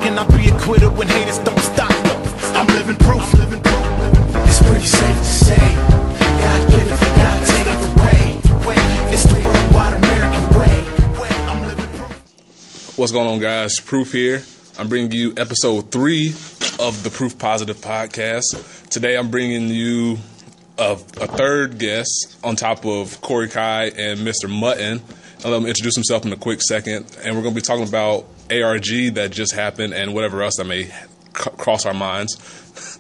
can I be a quitter when haters don't stop? I'm living proof. It's pretty safe to say, God give it, God take it away. It's the worldwide American way. I'm living proof. What's going on, guys? Proof here. I'm bringing you episode 3 of the Proof Positive podcast. Today I'm bringing you a third guest on top of Corey Kai and Mr. Mutton. I'll let him introduce himself in a quick second. And we're going to be talking about ARG that just happened and whatever else that may cross our minds.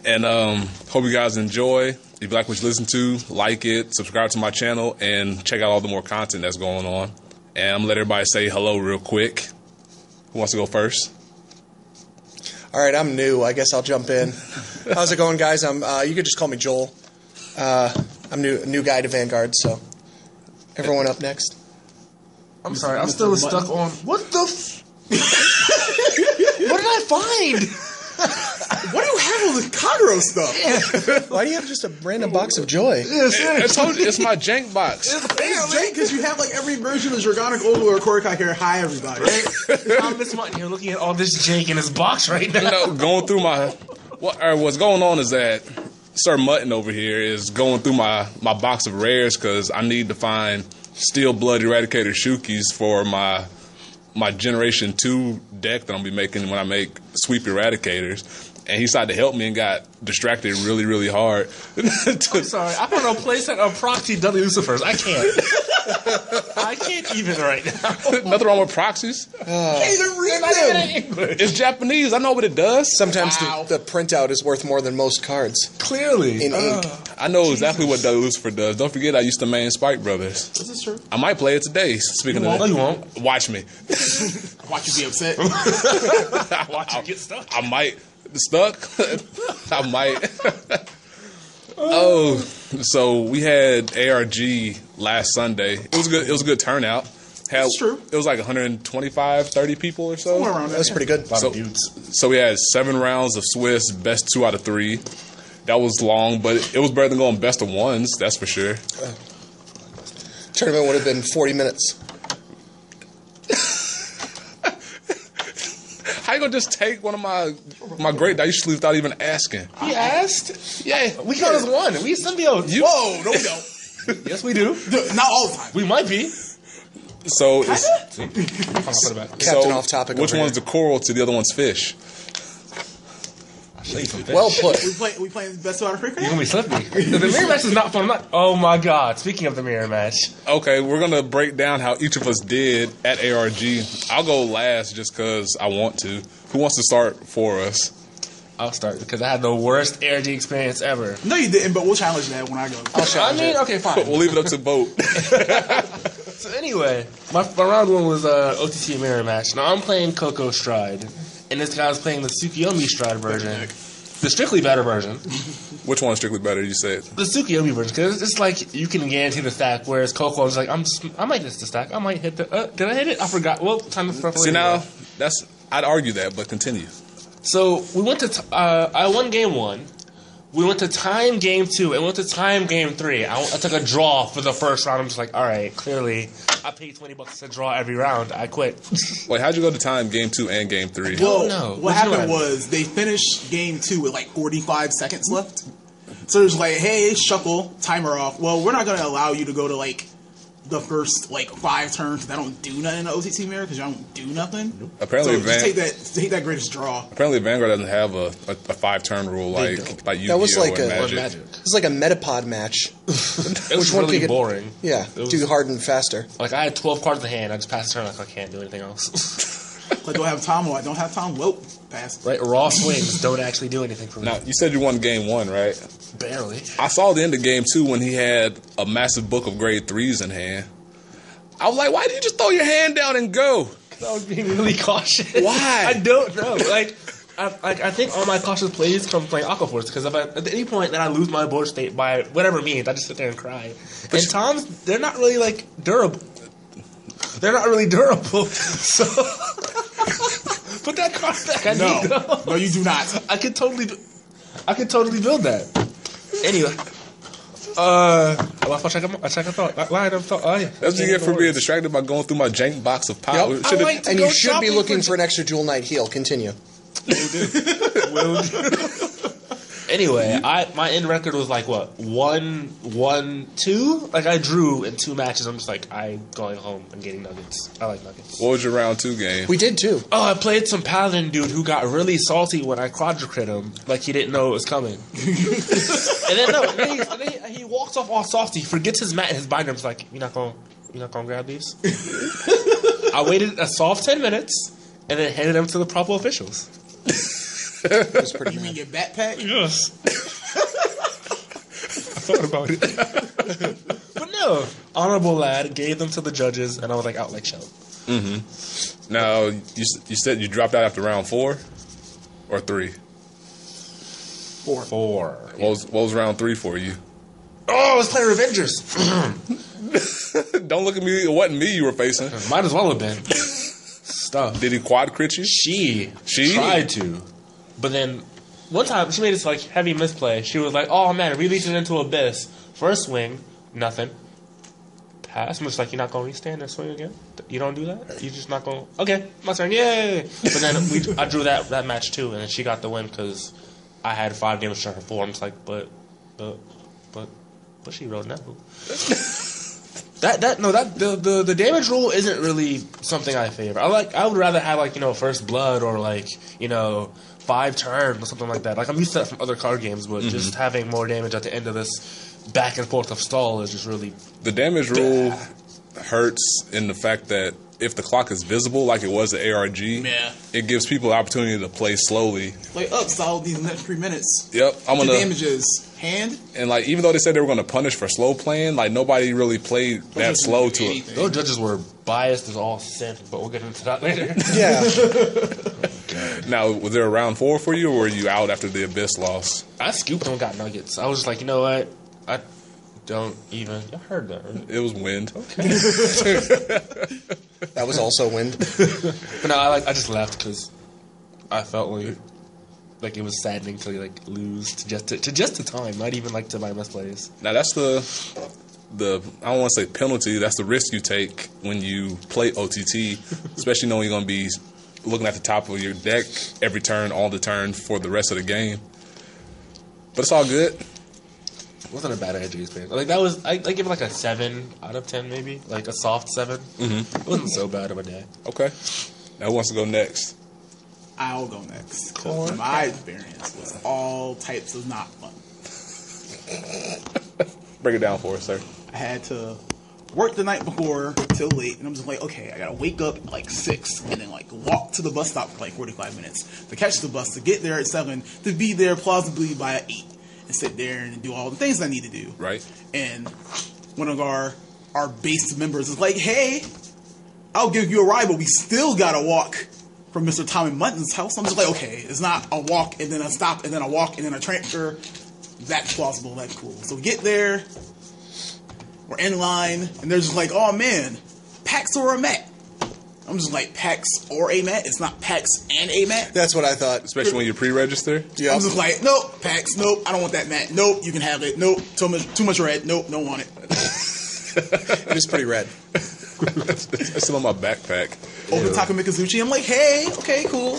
And hope you guys enjoy. If you like what you listen to, like it, subscribe to my channel, and check out all the more content that's going on. And I'm going to let everybody say hello real quick. Who wants to go first? All right, I'm new. I guess I'll jump in. How's it going, guys? You could just call me Joel. I'm new guy to Vanguard, so everyone up next. I'm sorry, I'm still stuck on what the what did I find? Why do you have all this Conroe stuff? Why do you have just a random box of joy? It's my jank box. It's jank because you have like every version of Dragonic Oval or Korkai here. Hi, everybody. I'm Miss Mutton here looking at all this jank in his box right now. You know, going through what's going on is that Sir Mutton over here is going through my box of rares because I need to find Steel Blood Eradicator Shukis for my Generation 2 deck that I'm going to be making when I make Sweep Eradicators. And he decided to help me and got distracted really, really hard. I'm sorry. I put a playset of Proxy W Lucifers. I can't even right now. Nothing wrong with proxies. Can't even read them. It's Japanese. I know what it does. Sometimes the printout is worth more than most cards. Clearly. In ink. I know exactly what W Lucifer does. Don't forget I used to main Spike Brothers. Is this true? I might play it today. Speaking of that. No, you won't. Watch me. Watch you be upset. Watch you get stuck. I might. Stuck? I might. Oh, so we had ARG last Sunday. It was good. It was a good turnout. That's true. It was like 125, 30 people or so. Somewhere around That was pretty good. So we had 7 rounds of Swiss, best 2 out of 3. That was long, but it was better than going best of 1s, that's for sure. Tournament would have been 40 minutes. How you gonna just take one of my great dice sleeves without even asking? He asked? Yeah. We count as one. We symbiotes. Whoa, no we don't. Yes, we do. Not all the time. We might be. So it's Captain off topic. Which over one's here. the coral to the other one's fish? Well put. We playing best 2 out of 3? You're going to be slippy. The mirror match is not fun. Oh my god. Speaking of the mirror match. Okay, we're going to break down how each of us did at ARG. I'll go last just because I want to. Who wants to start for us? I'll start because I had the worst ARG experience ever. No, you didn't, but we'll challenge that when I go. Okay, fine. We'll leave it up to vote. So anyway, my round 1 was OTT mirror match. Now I'm playing Coco Stride, and this guy's playing the Tsukiyomi Stride version. The strictly better version. Which one is strictly better, you said? The Tsukiyomi version, because it's like you can guarantee the stack, whereas Coco was like, I might hit the stack. I might hit the... did I hit it? I forgot. Well, time to... See, now, I'd argue that, but continue. So, we went to... I won game 1. We went to time game 2, and went to time game 3. I took a draw for the first round. I'm just like, alright, clearly, I paid $20 to draw every round. I quit. Wait, how'd you go to time game 2 and game 3? Well, no. What happened was they finished game 2 with like 45 seconds left. So it was like, hey, shuffle, timer off. Well, we're not going to allow you to go to like the first like 5 turns because I don't do nothing in the OTT mirror because y'all don't do nothing. Apparently, so just take that greatest draw. Apparently, Vanguard doesn't have a 5-turn rule like Yu-Gi-Oh! That was like or a Magic. It was like a Metapod match. It was Which one really could get- boring. Yeah, It was- do hard and faster. Like, I had 12 cards in hand. I just passed the turn like I can't do anything else. I don't have time. I don't have time. Well, pass. Right? Raw swings don't actually do anything for me. Now, you said you won game 1, right? Barely. I saw the end of game 2 when he had a massive book of grade 3s in hand. I was like, why did you just throw your hand down and go? I was being really cautious. Why? I don't know. I think all my cautious plays come from playing Aquaforce because if at any point that I lose my board state by whatever means, I just sit there and cry. And Toms, they're not really like durable. They're not really durable. So put that card back. I need though. No, you do not. I could totally build that. Anyway, Well, I check a thought. Line of thought. Oh, yeah. That's what you get for being distracted by going through my jank box of pop. Yep. Should've- I like to And go you should be shopping looking for for an extra Jewel Knight heal. Continue. Anyway, my end record was like what 1-2. Like I drew in 2 matches. I'm just like I going home and getting nuggets. I like nuggets. What was your round 2 game? We did too. Oh, I played some paladin dude who got really salty when I quadra crit him, like he didn't know it was coming. and then he walks off all salty, forgets his mat and his binder. I'm like, you're not gonna grab these. I waited a soft 10 minutes and then handed them to the proper officials. It was pretty You mean mad. your backpack? Yes. I thought about it. But no. Honorable lad, gave them to the judges, and I was like out like shell. Now, you said you dropped out after round 4 or 3? 4. 4. What was round 3 for you? Oh, I was playing Revengers. Don't look at me. It wasn't me you were facing. Might as well have been. Stuff. Did he quad crit you? She She? tried to. But then, one time, she made this like heavy misplay. She was like, oh man, released it into Abyss. First swing, nothing. Pass. I'm just like, you're not going to restand and swing again? You don't do that? You're just not going to... Okay, my turn, yay! But then I drew that match too, and then she got the win because I had 5 games to her 4. I'm just like, but she wrote no. The damage rule isn't really something I favor. I would rather have like, first blood or like, 5 turns or something like that. Like I'm used to that from other card games, but just having more damage at the end of this back and forth of stall is just really The damage rule hurts in the fact that if the clock is visible like it was at ARG, Yeah. it gives people the opportunity to play slowly. Like, solve these next 3 minutes. Yep, I'm The gonna damage is hand. and like even though they said they were gonna punish for slow playing, like nobody really played that Doesn't slow do to it. anything. those judges were biased as all sin, but we'll get into that later. Yeah. Now, was there a round 4 for you, or were you out after the Abyss loss? I scooped them and got nuggets. I was just like, you know what? I don't even. I heard that. Right? It was wind. That was also wind. But no, I just left because I felt like it was saddening to like lose to just the time, not even like to my misplays. Now that's the I don't want to say penalty. That's the risk you take when you play OTT, especially knowing you're going to be looking at the top of your deck every turn, all the turn for the rest of the game. But it's all good. It wasn't a bad AG experience. Like that was, I give it like a 7 out of 10 maybe, like a soft 7. It wasn't so bad of a day. Okay. Now who wants to go next? I'll go next. 'Cause my experience was all types of not fun. Break it down for us, sir. I had to work the night before till late, and I'm just like, okay, I gotta wake up at like 6 and then like walk to the bus stop for like 45 minutes to catch the bus to get there at 7 to be there plausibly by 8 and sit there and do all the things I need to do. Right. And one of our base members is like, hey, I'll give you a ride, but we still gotta walk from Mr. Tommy Mutton's house. I'm just like, okay, it's not a walk and then a stop and then a walk and then a transfer. That's plausible, that's cool. So we get there, we're in line, and they're just like, oh man, PAX or a mat? I'm just like, PAX or a mat? It's not PAX and a mat? That's what I thought. Especially when you pre-register. Yeah. I'm just like, nope, PAX, nope, I don't want that mat. Nope, you can have it. Nope, too much red. Nope, don't want it. It is pretty red. It's still on my backpack. Open Taka Mikazuchi. I'm like, hey, okay, cool.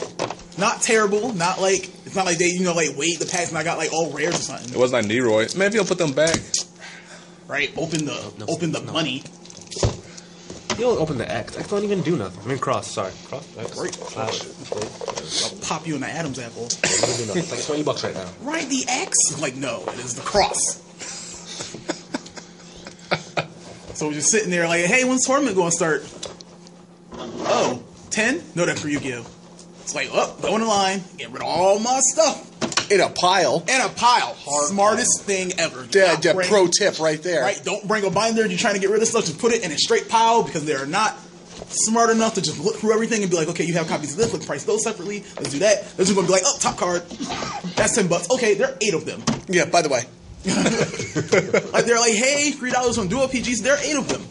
Not terrible. Not like, it's not like they, like wait the packs and I got like all rares or something. It wasn't like Neroy. Man, if you don't put them back. Right? Open the money. You don't open the X. X don't even do nothing. I mean cross, sorry. Cross, X. Right. Slash. I'll pop you in the Adam's apple. Doesn't do nothing. It's like $20 right now. Right, the X? Like, no, it is the cross. So we're just sitting there like, hey, when's the tournament going to start? Oh, 10? No, that's for Yu-Gi-Oh! It's like, oh, go in the line, get rid of all my stuff. In a pile. In a pile. Smartest thing ever. Do Yeah, not yeah, bring- pro tip right there. Right, don't bring a binder. You're trying to get rid of stuff. Just put it in a straight pile because they're not smart enough to just look through everything and be like, okay, you have copies of this. Let's price those separately. Let's do that. They're just going to be like, oh, top card. That's $10. Okay, there are 8 of them. Yeah, by the way. Like they're like, hey, $3 on dual PGs. There are 8 of them.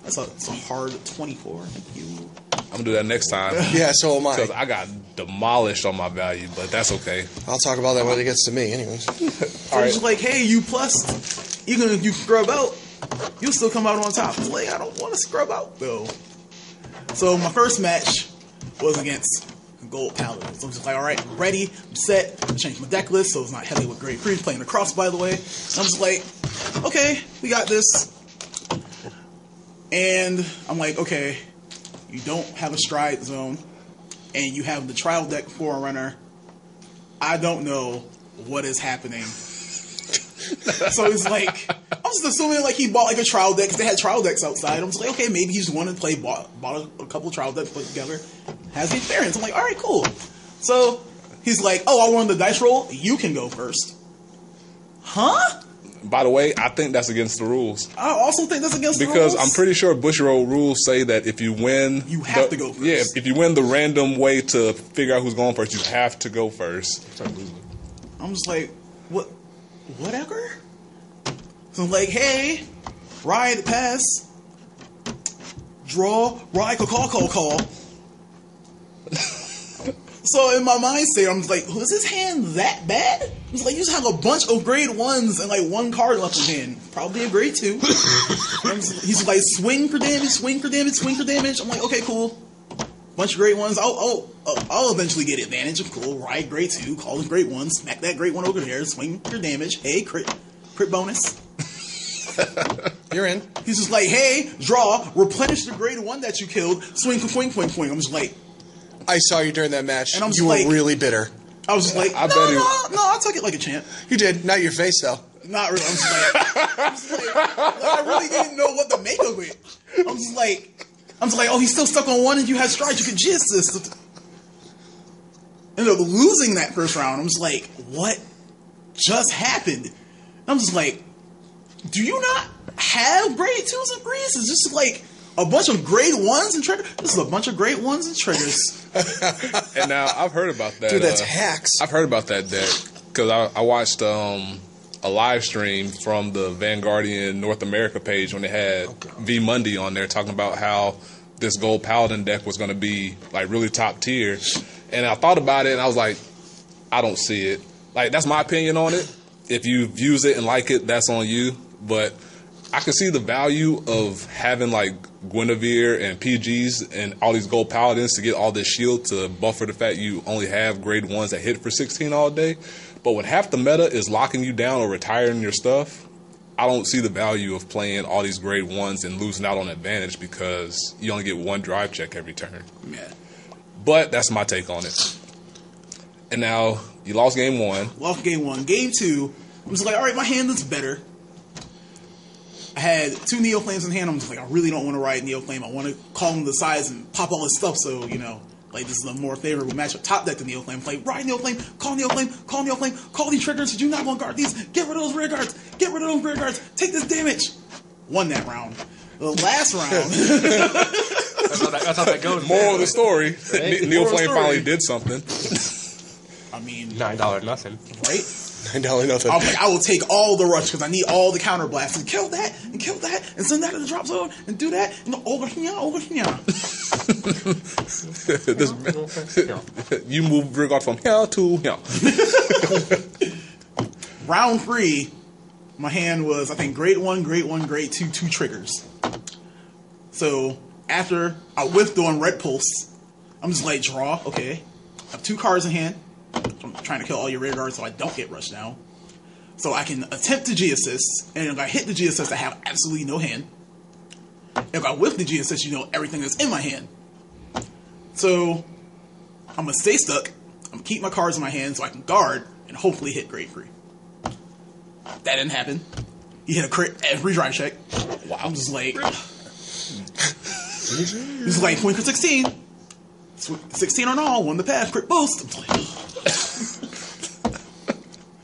That's a hard 24. Thank you. I'm gonna do that next time. Yeah, so am Because I. I got demolished on my value, but that's okay. I'll talk about that when it gets to me, anyways. So it's just like, hey, you plus, you can grub out you'll still come out on top. I was like, I don't want to scrub out though. So my first match was against Gold Paladin. So I'm just like, all right, I'm ready, I'm set. I changed my deck list so it's not heavy with Grade 3, playing the cross, by the way. And I'm just like, okay, we got this. And I'm like, okay, you don't have a stride zone, and you have the trial deck Forerunner. I don't know what is happening. So it's like, I was assuming like he bought like a trial deck because they had trial decks outside. I'm just like, okay, maybe he just wanted to play, bought a couple trial decks put together, has the experience. I'm like, all right, cool. So he's like, oh, I won the dice roll. You can go first. Huh? By the way, I think that's against the rules. I also think that's against the rules. Because I'm pretty sure Bushiroad rules say that if you win... You have to go first. Yeah, if you win the random way to figure out who's going first, you have to go first. I'm just like, what? Whatever? So I'm like, hey, ride, pass, draw, ride, call. So in my mind state, I'm just like, was his hand that bad? He's like, you just have a bunch of grade 1s and like one card left in hand. Probably a grade 2. He's like, swing for damage. I'm like, okay, cool. Bunch of grade 1s. I'll eventually get advantage. Cool. Ride grade 2. Call the grade 1. Smack that grade 1 over there. Swing your damage. Hey, crit bonus. You're in. He's just like, hey, draw, replenish the grade 1 that you killed. Swing. I'm just like, I saw you during that match. And I'm you like- were really bitter. I was just like, I bet no, I took it like a champ. You did. Not your face, though. Not really. I'm just like, I really didn't know what to make of it. I'm just like, oh, he's still stuck on 1 and you had strides. You could G assist. Ended up losing that first round. I'm just like, what just happened? And I'm just like, do you not have grade 2s and 3s? It's just like a bunch of grade 1s and triggers. This is a bunch of grade 1s and triggers. And now, I've heard about that. Dude, that's hacks. I've heard about that deck. Because I watched a live stream from the Vanguardian North America page when they had V Monday on there talking about how this Gold Paladin deck was going to be like really top tier. And I thought about it and I was like, I don't see it. Like, that's my opinion on it. If you use it and like it, that's on you. But I can see the value of having like Guinevere and PGs and all these Gold Paladins to get all this shield to buffer the fact you only have grade 1s that hit for 16 all day. But when half the meta is locking you down or retiring your stuff, I don't see the value of playing all these grade 1s and losing out on advantage because you only get 1 drive check every turn. Yeah. But that's my take on it. And now, you lost game 1. Lost game 1. Game 2, I'm just like, all right, my hand is better. I had 2 Neoflames in hand. I'm just like, I really don't want to ride Neoflame. I want to call him to the sides and pop all his stuff so, you know, like this is a more favorable matchup. Top deck to Neoflame. Like, ride Neoflame, call Neoflame, call these triggers. You're not going to guard these. Get rid of those rear guards. Take this damage. Won that round. The last round. That's how that goes. Moral of the story, Neil Moral of the Flame story. finally did something. I mean, $9 nothing. right? $9 nothing. I was like, I will take all the rush because I need all the counter blasts and kill that and send that to the drop zone and do that and over here. You move Rigard from here to here. Round 3, my hand was, I think, grade 1, grade 2, 2 triggers. So after I whiffed on Red Pulse, I'm just like, draw, okay. I have 2 cards in hand. I'm trying to kill all your rear guards so I don't get rushed down. So I can attempt to G-assist, and if I hit the G-assist, I have absolutely no hand. If I whiff the G-assist, you know everything that's in my hand. So I'm going to stay stuck. I'm going to keep my cards in my hand so I can guard and hopefully hit grade 3. That didn't happen. He hit a crit every drive check. Wow. I'm just like... He's like, point for 16. 16 on all, won the pass, crit boost. I'm like,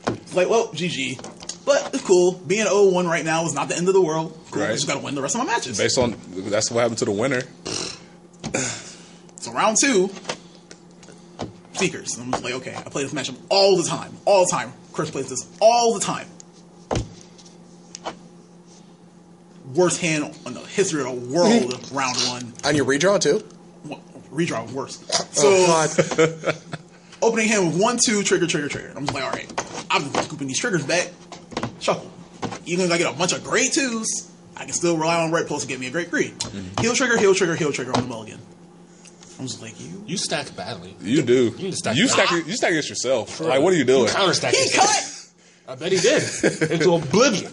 it's like, well, GG. But it's cool. Being 0-1 right now is not the end of the world. Cool. Right. I just got to win the rest of my matches. Based on that's what happened to the winner. So round 2, Seekers. And I'm just like, okay, I play this matchup all the time. Chris plays this all the time. Worst hand in the history of the world, round 1. On your redraw, too? Redraw was worse. So, Oh, God. opening hand with 1-2, trigger. I'm just like, all right, I'm just scooping these triggers back. Shuffle. Even if I get a bunch of grade 2s, I can still rely on Red Pulse to get me a great green. Heal trigger on the mulligan. I was like, You stack badly. You do. You stack You stack it yourself. Like, what are you doing? Counter stack. he cut! I bet he did. Into oblivion.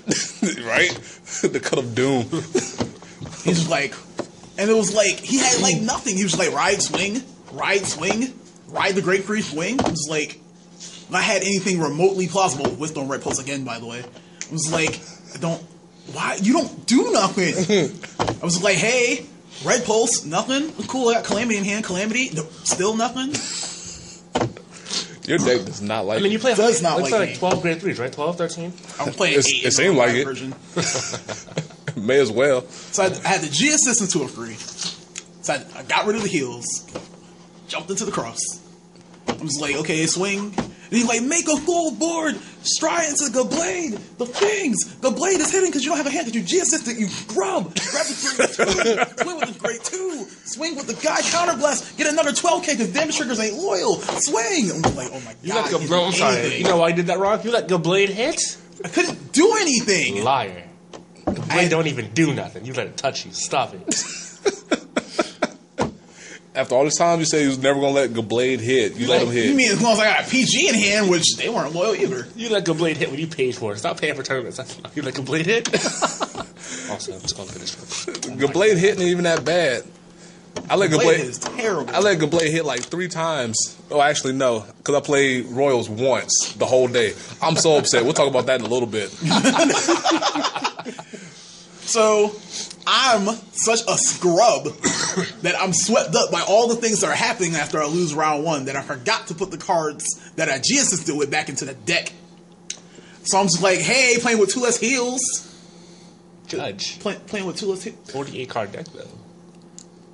Right? The cut of doom. He's just like, and it was like, he had like nothing. He was like, ride, swing, ride the Great Free Swing. It was like, if I had anything remotely plausible, with on Red Pulse again, by the way, it was like, why, you don't do nothing. I was like, hey, Red Pulse, nothing. Cool, I got Calamity in hand, Calamity, still nothing. Your deck does not like I mean, you play Does not you play like 12 grade 3s, right? 12, 13? I'm playing 8 it seemed like it. version. May as well. So I had the G assist into a free. So I got rid of the heals, jumped into the cross. I was like, okay, swing. And he's like, make a full board, stride into the blade, the things. The blade is hitting because you don't have a hand, because you G assisted, you grab the grade 2, swing with the grade 2, swing with the guy counterblast, get another 12k because damage triggers ain't loyal, swing. I'm like, oh my You god. let I'm sorry. You know why you did that wrong? You let Gablade hit? I couldn't do anything. Liar. Gablade don't even do nothing. You let it touch you. Stop it. After all this time, you say you was never gonna let Gablade hit. You let him hit. You mean as long as I got a PG in hand, which they weren't loyal either. You let Gablade hit when you paid for it. Stop paying for tournaments. You let Gablade hit? Also, I'm just gonna finish first. Gablade hitting ain't even that bad. I let Blade Gablade. is terrible. I let Gablade hit like 3 times. Oh, actually, no, because I played Royals once the whole day. I'm so upset. We'll talk about that in a little bit. So I'm such a scrub that I'm swept up by all the things that are happening after I lose round 1 that I forgot to put the cards that I G assisted with back into the deck. So I'm just like, hey, playing with 2 less heals. Judge. Playing with 2 less heals. 48 card deck, though.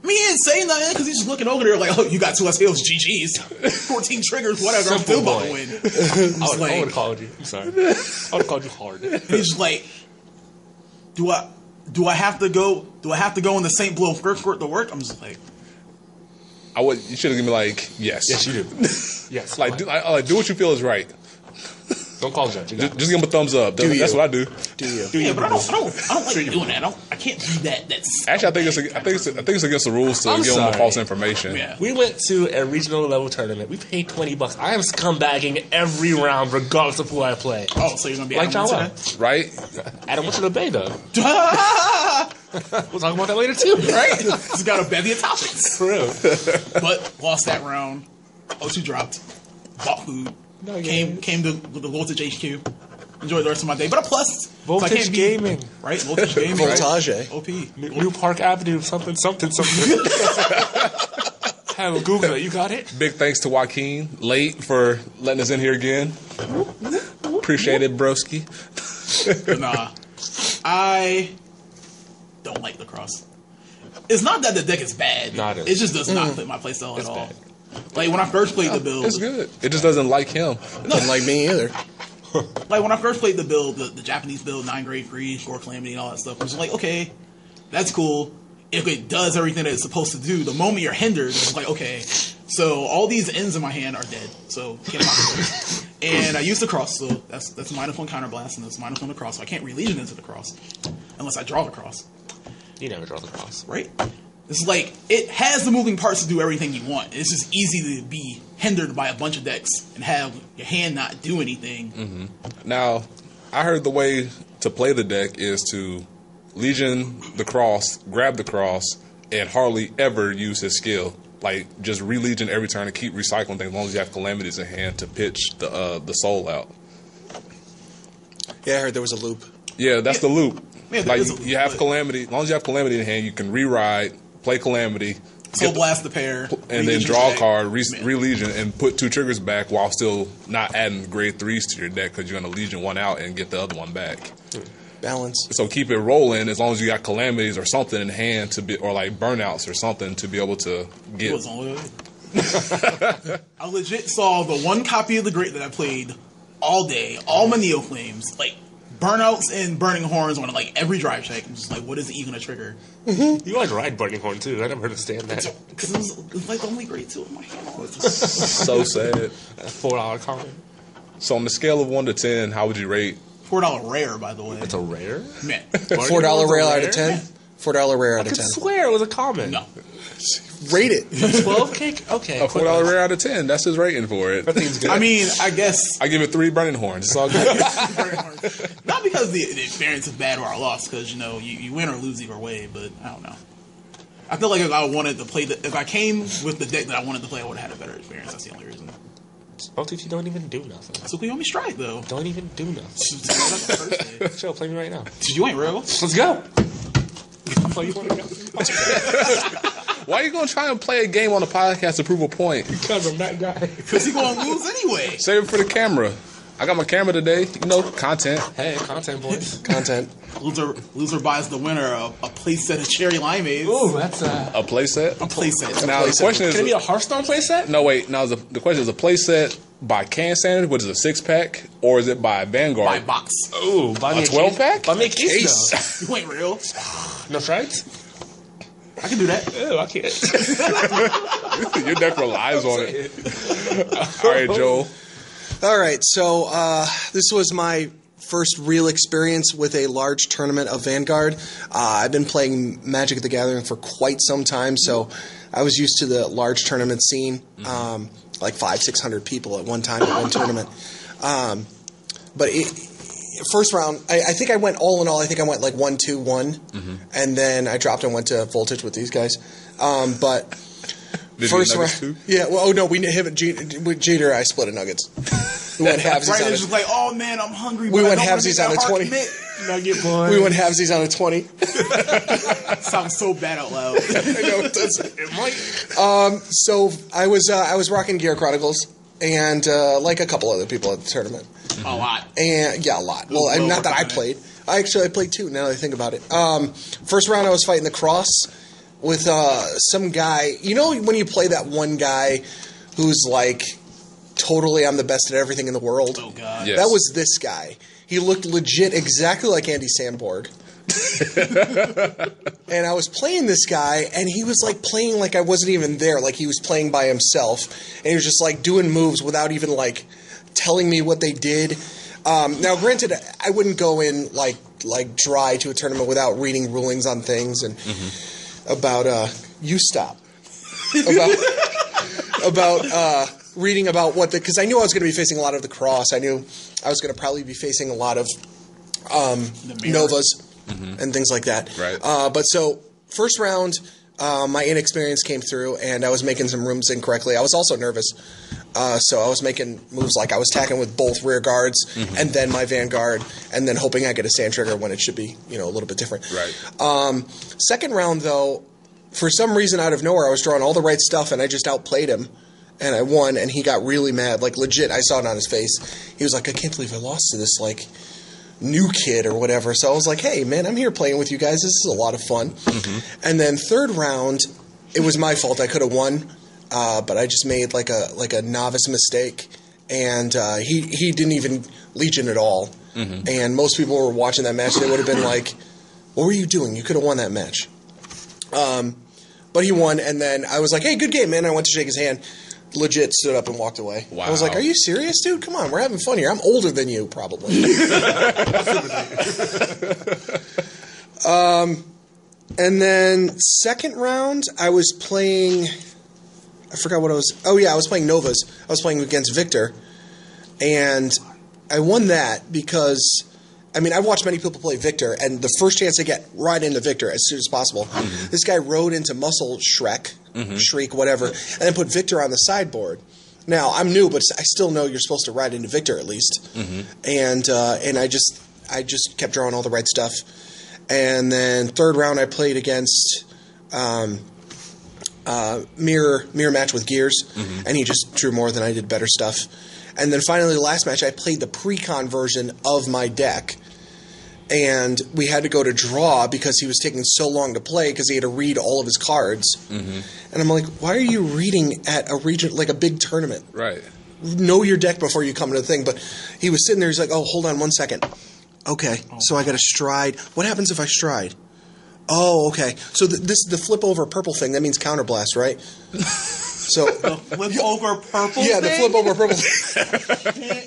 Me ain't saying nothing because he's just looking over there like, oh, you got 2 less heals, GG's. 14 triggers, whatever, I'm still about to win. I would have called you. I'm sorry. I would have called you hard. And he's just like, do I have to go in the St. Blow first court to work? I'm just like, You should have given me like yes. Yes, you do. Yes. Like do what you feel is right. Don't call judge. Just give him a thumbs up. That's what I do. yeah, but I don't like doing that. I can't do that. That's Actually, I think it's against the rules to I'm give them sorry. false information. Yeah. We went to a regional level tournament. We paid $20. I am scumbagging every round, regardless of who I play. Oh, so you're gonna be Like Adam John Winston Right? Adam went to the Bay, though. then? We'll talk about that later, too. Right? He's got a bevy of topics. For real. But lost that round. O2 dropped. Bought food. Came to the Voltage HQ. Enjoyed the rest of my day. But a plus. Voltage so I can't Gaming. Right? Voltage Gaming. Voltage. OP. New Park Avenue, something. Have a Google it. You got it? Big thanks to Joaquin Late for letting us in here again. Appreciate it, broski. But nah. I don't like lacrosse. It's not that the deck is bad. No, it is. It just does not fit my playstyle at all. bad. Like when I first played the build, It's good. It just doesn't like him. Doesn't like me either. like when I first played the build, the Japanese build, 9 grade free, score calamity, and all that stuff, I was like, okay, that's cool. If it does everything that it's supposed to do, the moment you're hindered, it's like, okay, so all these ends in my hand are dead. So get them out of there. And I use the cross, so that's -1 counterblast, and that's -1 the cross, so I can't re-legion into the cross unless I draw the cross. You never draw the cross. Right? It's like, it has the moving parts to do everything you want. It's just easy to be hindered by a bunch of decks and have your hand not do anything. Now, I heard the way to play the deck is to Legion the cross, grab the cross, and hardly ever use his skill. Like, just re-Legion every turn and keep recycling things as long as you have calamities in hand to pitch the soul out. Yeah, I heard there was a loop. Yeah, that's the loop. Yeah, there Like, is a loop, you have but- calamity. As long as you have calamity in hand, you can re-ride, play calamity, Soul Blast the pair. and then re-legion draw a deck. card, re-Legion, and put 2 triggers back while still not adding grade 3s to your deck because you're going to Legion one out and get the other one back. Balance. So keep it rolling as long as you got calamities or something in hand to be, or like burnouts or something to be able to It get. was on I legit saw the one copy of the Great that I played all day, all my Neo Flames, like burnouts and burning horns on like every drive check. I'm just like, what is it even a trigger? You like ride Burning Horn, too. I never understand that. Because it was like the only Great 2 in my hand. So sad. $4 comment. So on the scale of 1 to 10, how would you rate $4 rare, by the way. It's a rare? Man. $4 rare out of 10. $4 rare out I of could 10. swear it was a common. No. Rate it. 12 cake? Okay. A $4 rare out of 10. That's his rating for it. That thing's good. I mean, I guess I give it 3 burning horns. It's all good. not because the experience is bad or I lost, because you win or lose either way. But I don't know. I feel like if I wanted to play if I came with the deck that I wanted to play, I would have had a better experience. That's the only reason. Both of you don't even do nothing. So you want me strike though? Don't even do nothing. Chill, play me right now. You ain't real. Let's go. Oh, you want to go? Why are you going to try and play a game on the podcast to prove a point? Because I'm that guy. Because he gonna lose anyway. Save it for the camera. I got my camera today. Content. Hey, content boys. Content. Loser buys the winner a playset of cherry limeades. Ooh, that's A playset? A playset. Now, the question is... Can it be a Hearthstone playset? No, wait. Now, the question is a playset by can standard, which is a 6-pack, or is it by Vanguard? By box. Ooh, buy me A 12-pack? Buy me a case. You ain't real. No strikes? I can do that. Ew, I can't. Your deck relies on it. All right, Joel. All right, so this was my first real experience with a large tournament of Vanguard. I've been playing Magic the Gathering for quite some time, so I was used to the large tournament scene, like 500-600 people at one time at one tournament. But first round, I think I went all in all. I think I went like 1-2-1, and then I dropped and went to Voltage with these guys. But Did first you round, too? yeah. Well, oh no, with Jeter, I split a Nuggets. We went halvesies Right, on it's it. just like, oh man, I'm hungry. We but I went don't wanna halvesies make that on a hard 20. commit. Nugget boy. We went halvesies on a 20. Sounds so bad out loud. I know it does. It might. So I was rocking Gear Chronicles and like a couple other people at the tournament. A lot. And yeah, a lot. Well, Well, not that I dominant. played. I played 2. Now that I think about it. First round, I was fighting the Cross with some guy. You know when you play that one guy who's like totally I'm the best at everything in the world. Oh god. Yeah. That was this guy. He looked legit exactly like Andy Sandborg. And I was playing this guy, and he was like playing like I wasn't even there. Like he was playing by himself, and he was just like doing moves without even like telling me what they did. Now, granted, I wouldn't go in like dry to a tournament without reading rulings on things and about you stop about reading about what because I knew I was going to be facing a lot of the Cross. I knew I was going to probably be facing a lot of Novas and things like that. Right. But so first round, my inexperience came through, and I was making some moves incorrectly. I was also nervous, so I was making moves like I was attacking with both rear guards and then my Vanguard, and then hoping I get a sand trigger when it should be a little bit different. Right. Second round, though, for some reason out of nowhere, I was drawing all the right stuff, and I just outplayed him. And I won, and he got really mad. Like, legit, I saw it on his face. He was like, I can't believe I lost to this, like, new kid or whatever. So I was like, hey, man, I'm here playing with you guys. This is a lot of fun. And then third round, it was my fault. I could have won, but I just made, like a novice mistake. And he didn't even Legion at all. And most people were watching that match. They would have been like, what were you doing? You could have won that match. But he won, and then I was like, hey, good game, man. I went to shake his hand. Legit stood up and walked away. Wow. I was like, are you serious, dude? Come on, we're having fun here. I'm older than you, probably. And then second round, I was playing... I forgot what I was... Oh, yeah, I was playing Novas. I was playing against Victor. And I won that because... I mean, I've watched many people play Victor, and the first chance they get, right into Victor as soon as possible. This guy rode into Muscle Shriek, whatever, and then put Victor on the sideboard. Now, I'm new, but I still know you're supposed to ride into Victor at least. And I just kept drawing all the right stuff. And then third round, I played against mirror match with Gears, and he just drew more than I did better stuff. And then finally, the last match, I played the pre-con version of my deck. And we had to go to draw because he was taking so long to play because he had to read all of his cards. And I'm like, why are you reading at a region, like a big tournament? Right. Know your deck before you come to the thing. But he was sitting there, he's like, oh, hold on 1 second. Okay, so I got to stride. What happens if I stride? Oh, okay. So this the flip over purple thing, that means counterblast, right? So Flip over purple. yeah, the thing? flip over purple.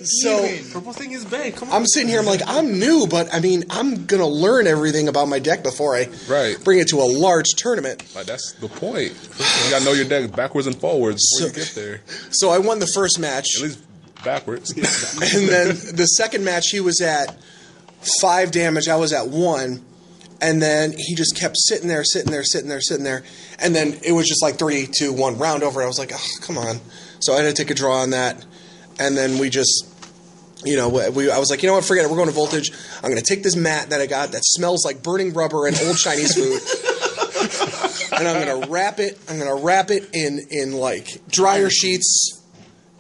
So Purple thing is big. Come on. I'm sitting here. I'm like, I'm new, but I mean, I'm gonna learn everything about my deck before I bring it to a large tournament. Like, that's the point. You gotta know your deck backwards and forwards before you get there. So I won the first match, At least backwards. and then the second match he was at 5 damage. I was at 1. And then he just kept sitting there, and then it was just like 3, 2, 1 round over. I was like, oh, come on. So I had to take a draw on that, and then we just, I was like, you know what, forget it. We're going to Voltage. I'm going to take this mat that I got that smells like burning rubber and old Chinese food, and I'm going to wrap it. I'm going to wrap it in like dryer sheets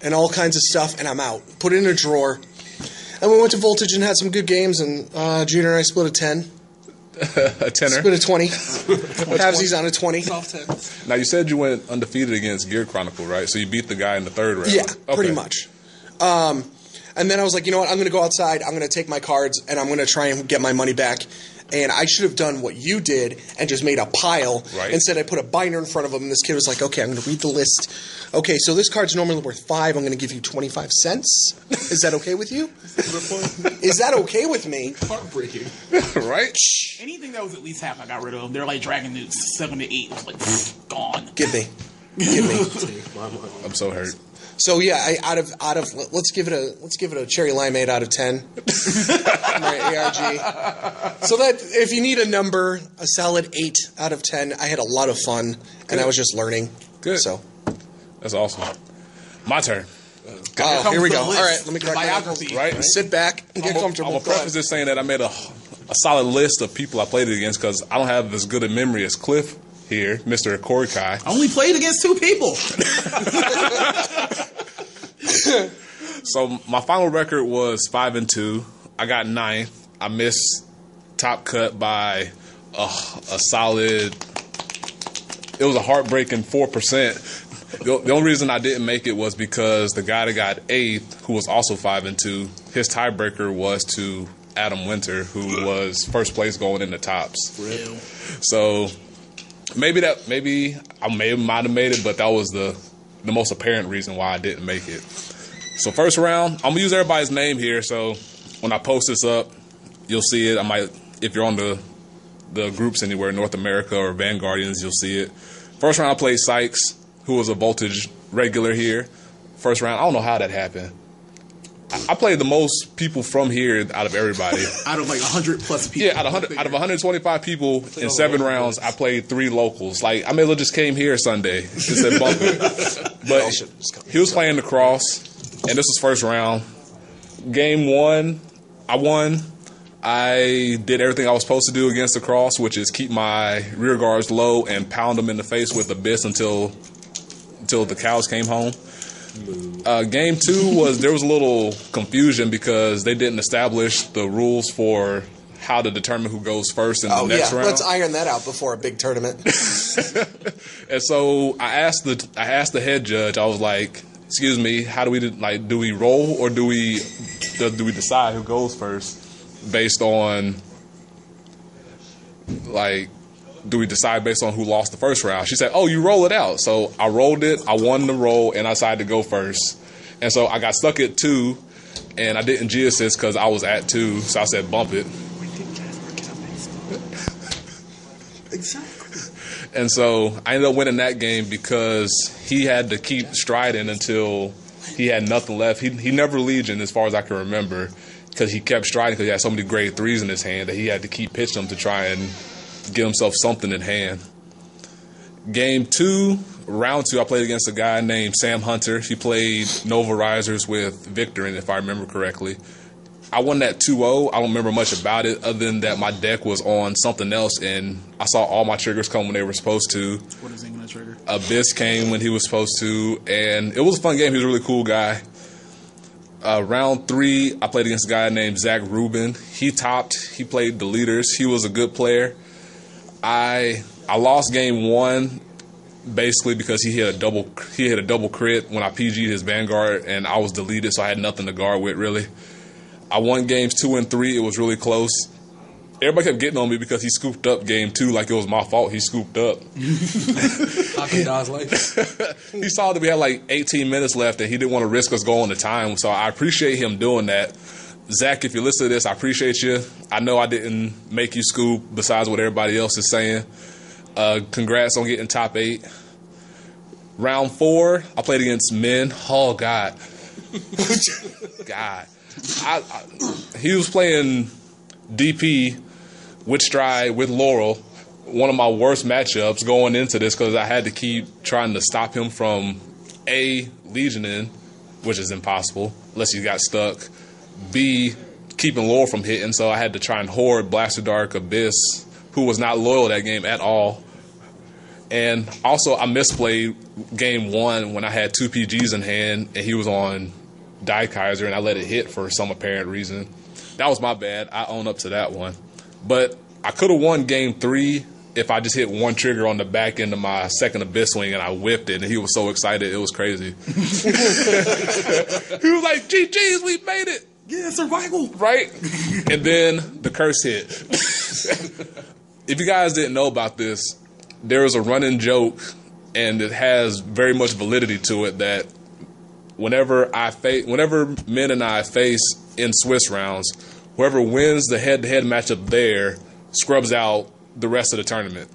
and all kinds of stuff, and I'm out. Put it in a drawer, and we went to Voltage and had some good games. And Junior and I split a 10. A tenner. Split a 20. Halvesies on a 20. Now, you said you went undefeated against Gear Chronicle, right? So you beat the guy in the third round. Yeah, Okay. pretty much. And then I was like, you know what? I'm going to go outside. I'm going to take my cards, and I'm going to try and get my money back. And I should have done what you did and just made a pile. Right. Instead, I put a binder in front of him, and this kid was like, okay, I'm going to read the list. Okay, so this card's normally worth 5. I'm going to give you 25 cents. Is that okay with you? Is that okay with me? Heartbreaking. Right? Anything that was at least half, I got rid of. They're like Dragon Newts 7 to 8. It was like gone. Give me. I'm so hurt. So yeah, out of let's give it a cherry limeade out of 10. My ARG. So that if you need a number, a solid 8 out of 10. I had a lot of fun, and I was just learning. Good. So That's awesome. My turn. here we the go. list, All right, let me the crack my biography. knuckles. Right? Sit back and get comfortable. I'm going to preface this saying that I made a solid list of people I played against because I don't have as good a memory as Cliff here, Mr. Corey Kai. I only played against 2 people. So my final record was 5-2. I got 9th. I missed top cut by a solid. It was a heartbreaking 4%. The only reason I didn't make it was because the guy that got 8th, who was also 5-2, his tiebreaker was to Adam Winter, who was first place going in the tops. Real. So maybe I might have made it, but that was the most apparent reason why I didn't make it. So first round, I'm gonna use everybody's name here. So when I post this up, you'll see it. I might, if you're on the groups anywhere, North America or Vanguardians, you'll see it. First round, I played Sykes, who was a Voltage regular here. First round, I don't know how that happened. I played the most people from here out of everybody. Out of like 100 plus people. Yeah, out of 125 people in 7 rounds, I played 3 locals. Like, I may as well just came here Sunday. Just said bump it. But he was playing the cross, and this was first round. Game 1, I won. I did everything I was supposed to do against the cross, which is keep my rear guards low and pound them in the face with abyss until the cows came home. Game 2 there was a little confusion because they didn't establish the rules for how to determine who goes first in the next round. Let's iron that out before a big tournament. And so I asked the head judge. I was like, "Excuse me, how do we do we roll or do we decide who goes first based on do we decide based on who lost the first round?" She said, "Oh, you roll it out." So I rolled it. I won the roll, and I decided to go first. And so I got stuck at 2, and I didn't G-assist because I was at 2. So I said, "Bump it." Exactly. And so I ended up winning that game because he had to keep striding until he had nothing left. He never legioned as far as I can remember because he kept striding because he had so many grade 3s in his hand that he had to keep pitching them to try and get himself something in hand. Game 2, round 2, I played against a guy named Sam Hunter. He played Nova Risers with Victor, and if I remember correctly. I won that 2-0. I don't remember much about it other than that my deck was on something else, and I saw all my triggers come when they were supposed to. What is he going to trigger? Abyss came when he was supposed to, and it was a fun game. He was a really cool guy. Round 3, I played against a guy named Zach Rubin. He topped. He played the leaders. He was a good player. I lost game 1 basically because he hit a double crit when I PG'd his Vanguard, and I was deleted, so I had nothing to guard with really. I won games 2 and 3. It was really close. everybody kept getting on me because he scooped up game 2 like it was my fault. He scooped up. He saw that we had like 18 minutes left and he didn't want to risk us going to time. So I appreciate him doing that. Zach, if you listen to this, I appreciate you. I know I didn't make you scoop besides what everybody else is saying. Congrats on getting top 8. Round 4, I played against men. Oh, God. God. He was playing DP with Stride, with Laurel. One of my worst matchups going into this because I had to keep trying to stop him from A, Legioning, which is impossible unless he got stuck. B, keeping Laurel from hitting, so I had to try and hoard Blaster Dark Abyss, who was not loyal that game at all. And also, I misplayed game 1 when I had 2 PGs in hand, and he was on Die Kaiser, and I let it hit for some apparent reason. That was my bad. I own up to that one. But I could have won game 3 if I just hit one trigger on the back end of my second Abyss Wing, and I whipped it, and he was so excited. It was crazy. He was like, GG's, we made it. Yeah, survival. Right? And then the curse hit. If you guys didn't know about this, there was a running joke, and it has very much validity to it, that whenever men and I face in Swiss rounds, whoever wins the head-to-head matchup there scrubs out the rest of the tournament.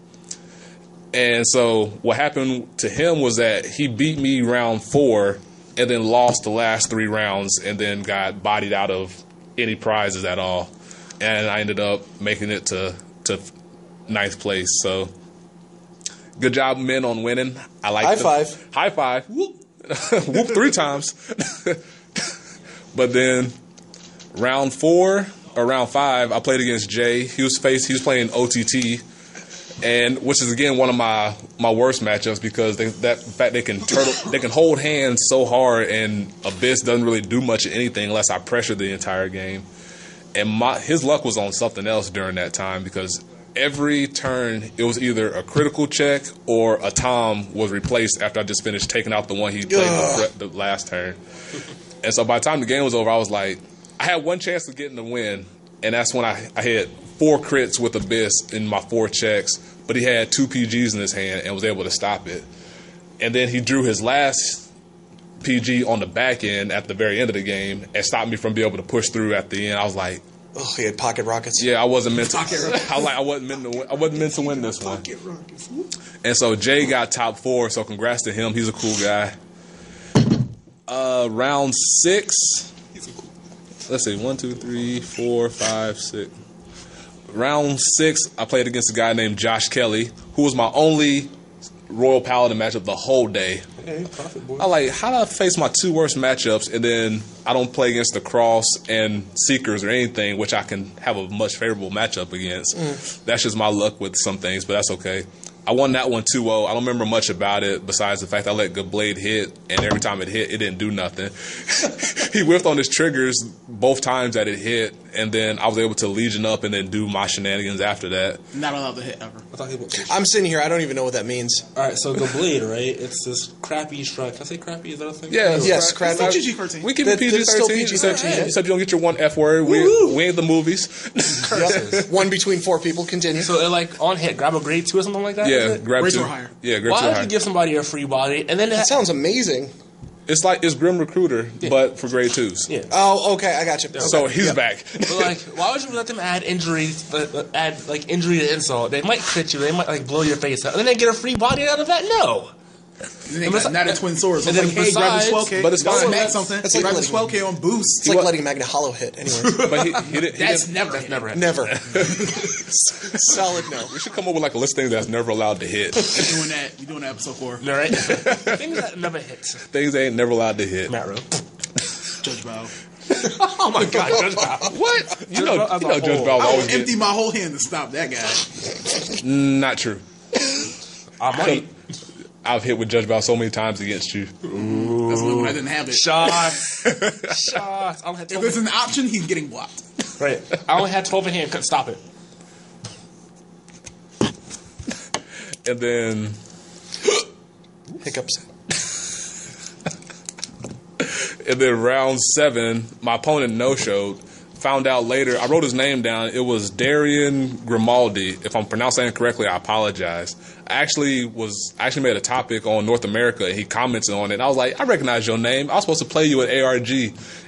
And so what happened to him was that he beat me round 4 and then lost the last 3 rounds and then got bodied out of any prizes at all. And I ended up making it to 9th place. So good job, men, on winning. I like High five. High five. Whoop. Whoop 3 times. But then round 4 or round 5, I played against Jay. He was playing OTT, and which is again one of my worst matchups because they can hold hands so hard, and Abyss doesn't really do much of anything unless I pressure the entire game. And his luck was on something else during that time because every turn it was either a critical check or a Tom was replaced after I just finished taking out the one he played the last turn. And so by the time the game was over, I was like, I had one chance of getting the win, and that's when I hit 4 crits with Abyss in my 4 checks, but he had 2 PGs in his hand and was able to stop it. And then he drew his last PG on the back end at the very end of the game and stopped me from being able to push through at the end. I was like, oh, he had pocket rockets. yeah, I wasn't meant to. I wasn't meant to win this one. And so Jay got top 4, so congrats to him. He's a cool guy. Round 6. Let's see, 1, 2, 3, 4, 5, 6. Round 6, I played against a guy named Josh Kelly, who was my only Royal Paladin matchup the whole day. Hey, profit, boy. I like, how do I face my 2 worst matchups and then I don't play against the Cross and Seekers or anything, which I can have a much favorable matchup against. That's just my luck with some things, but that's okay. I won that one 2-0. I don't remember much about it besides the fact I let Good Blade hit, and every time it hit, it didn't do nothing. He whiffed on his triggers both times that it hit, and then I was able to Legion up and then do my shenanigans after that. Not allowed to hit ever. I thought he was. I'm sitting here. I don't even know what that means. All right, so the blade, right? It's this crappy strike. Can I say crappy? Is that a thing? Yeah. Yes, crappy. Still PG-13. We keep it It's still PG-13. PG-13, You said you don't get your one F word. We ain't the movies. Yep. 1 between 4 people. Continue. So it like on hit, grab a grade 2 or something like that? Yeah, is it? grab Grade 2 2 or higher. Yeah, grade Why 2 or would higher. you give somebody a free body and then That sounds amazing. It's like it's Grim Recruiter, but for grade 2s. yeah? Oh, okay. I got you. So Okay. he's Yep. back. But like, why would you let them add injury, add like injury to insult? They might crit you, they might like blow your face out, and then they get a free body out of that. No. And they got Natted Twin Swords. So and it's like, then hey, grab this besides- 12K. but it's fine. Smack something. It's like grab this letting- 12K on boost. It's like letting Magna Hollow hit. Anyway, But he didn't. That's never hit. Never hit. never. Solid no. We should come up with like a list of things that's never allowed to hit. You're doing that. You're doing that episode 4. All right. Things that never hit. Things they ain't never allowed to hit. Matt Rowe. Judge Bow. Oh my God, Judge Bow. What? You know, Judge Bow as a Judge whole. Bow's I will always empty get. my whole hand to stop that guy. Not true. I might. I've hit with Judge Bow so many times against you. That's when I didn't have it. Shots. Shots. I only had If 12 there's an option, he's getting blocked. Right. I only had 12 in hand. Couldn't stop it. And then Hiccups. round 7, my opponent no-showed. found out later. I wrote his name down. It was Darian Grimaldi. If I'm pronouncing it correctly, I apologize. I actually made a topic on North America, and he commented on it. I was like, I recognize your name. I was supposed to play you at ARG.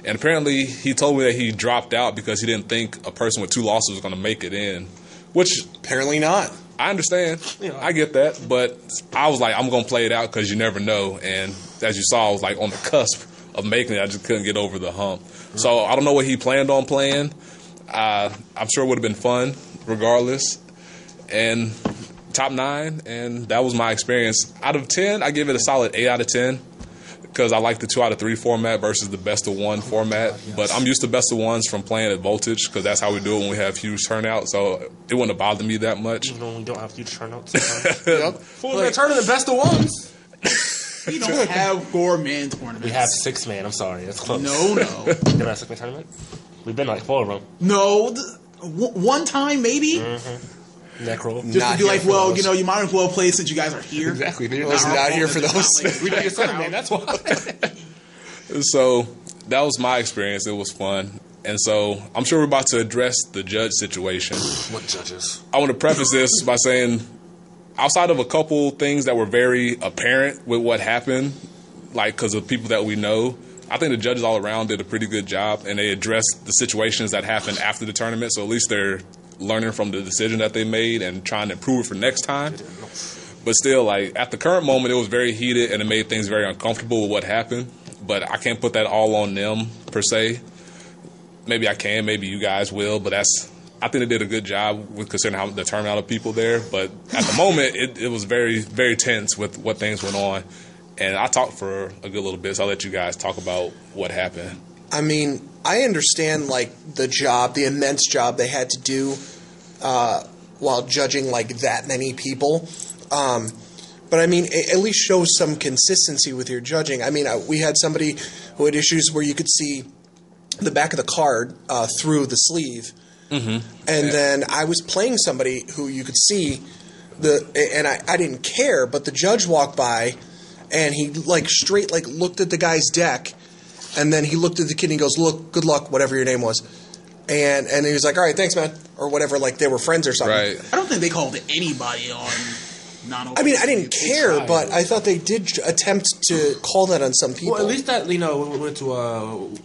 And apparently he told me that he dropped out because he didn't think a person with 2 losses was going to make it in, which Apparently not. I understand. I get that. But I was like, I'm going to play it out because you never know. And as you saw, I was like on the cusp of making it. I just couldn't get over the hump. So I don't know what he planned on playing. I'm sure it would have been fun regardless. And top 9, and that was my experience. Out of 10, I give it a solid 8 out of 10 because I like the 2 out of 3 format versus the best of 1 format. Yes. But I'm used to best of 1s from playing at Voltage because that's how we do it when we have huge turnout. So it wouldn't have bothered me that much. Even though we don't have huge turnouts. Yep. For the tournament, best of 1s. We don't have 4-man tournaments. We have 6-man. I'm sorry, that's close. No. Never had a 6-man tournament. We've been like 4 of them. No. One time, maybe? Necro. Just Not to be here like, for well, those. you might as well play since you guys are here. Exactly. I was not here for those. We need a 7-man. That's why. So that was my experience. It was fun. And so I'm sure we're about to address the judge situation. What judges? I want to preface this by saying, outside of a couple things that were very apparent with what happened, like because of people that we know, I think the judges all around did a pretty good job, and they addressed the situations that happened after the tournament. So at least they're learning from the decision that they made and trying to improve it for next time. But still, like at the current moment, it was very heated, and it made things very uncomfortable with what happened. But I can't put that all on them per se. Maybe I can, maybe you guys will, but I think they did a good job with considering how the turnout of people there. But at the moment, it was very, very tense with what things went on. And I talked for a good little bit, so I'll let you guys talk about what happened. I mean, I understand like the immense job they had to do while judging like that many people. But I mean, at least show some consistency with your judging. I mean, we had somebody who had issues where you could see the back of the card through the sleeve, and then I was playing somebody who you could see and I didn't care, but the judge walked by, and he straight looked at the guy's deck, and then he looked at the kid and he goes, "Look, good luck, whatever your name was," and he was like, "All right, thanks, man," or whatever. Like they were friends or something. Right. I don't think they called anybody on non-open. I mean, I didn't They care, tried. but I thought they did attempt to call that on some people. Well, at least that, when we went to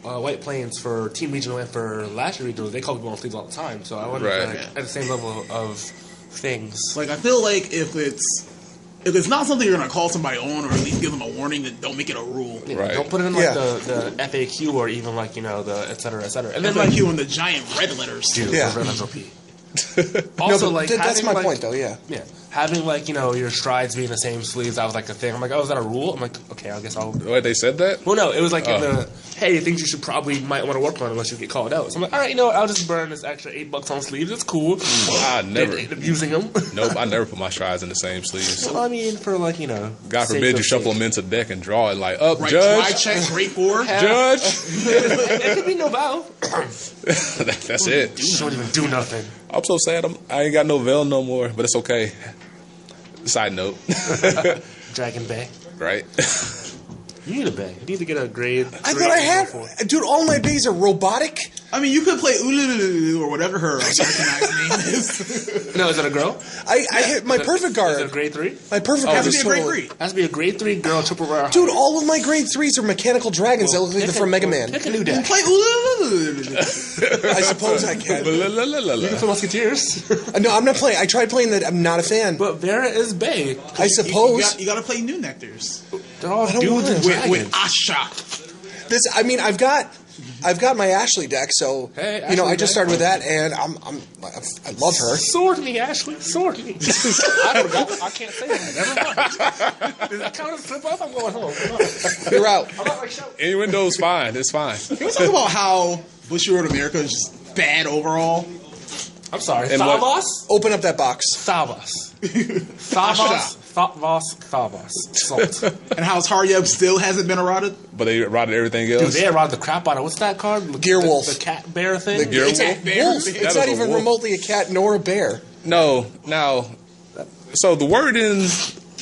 White Plains for Team Regional and for last year regional, they call people on sleeves all the time. So I wonder Right. at the same level of things. Like, I feel like if it's not something you're going to call somebody on or at least give them a warning, then don't make it a rule. You know, Right. Don't put it in Yeah. the FAQ or even the et cetera, et cetera. And And then then you in the giant red letters. dude, Yeah. red letters OP. No, Also, but that's having, my point, though. Yeah. Yeah, having your strides being the same sleeves, that was like a thing. I'm like, oh, is that a rule? I'm like, okay, I guess I'll. Wait, they said that? Well, no, it was like in the hey, things you should probably might want to work on unless you get called out. So I'm like, all right, I'll just burn this extra $8 on sleeves. It's cool. I never. End up using them. Nope, I never put my strides in the same sleeves. Well, I mean, for God sake forbid of you shuffle sake. them into deck and draw it like, up, Right, judge, try check, great four. judge. It could be no vow. That's it. You don't even do nothing. I'm so sad I ain't got no veil no more, but it's okay. Side note. Dragon Bay. Right? You need a bay. You need to get a grade. I thought I had, dude. All my bays are robotic. I mean, you could play Ululu or whatever her recognized name is. No, is it a girl? I hit my perfect Is it a guard. grade 3? My perfect Has guard to is be a grade totally. 3. Has to be a grade 3 girl, triple rare. Dude, all of my grade 3s are mechanical dragons that look like they're from Mega Man. Pick a new deck. Play Ululu. I suppose I can. You can play Musketeers. No, I'm not playing. I tried playing that. I'm not a fan. But Vera is Bay. I suppose. You got to play New Nectars They're all don't dudes and want dragons. with Asha. This. I mean, I've got my Ashley deck, so Hey, I Ashley just deck. started with that, and I love her. Sword me, Ashley. Sword me. I forgot. I can't say that. Never mind. Does that count as slip up? I'm going home. Come on. You're out. I'm not like show. Innuendo's fine. It's fine. Can we talk about how Bush Road America is just bad overall? I'm sorry. And what- Thavos? Open up that box. Thavos. Thavos. Thavos. Salt. And how Taryeb still hasn't been eroded? But they rotted everything Dude, else. they robbed the crap out of what's that card? Gear the, Wolf. The cat bear thing? Gear It's a Wolf? wolf. That It's is not a even wolf. remotely a cat nor a bear. No. Now, so the wording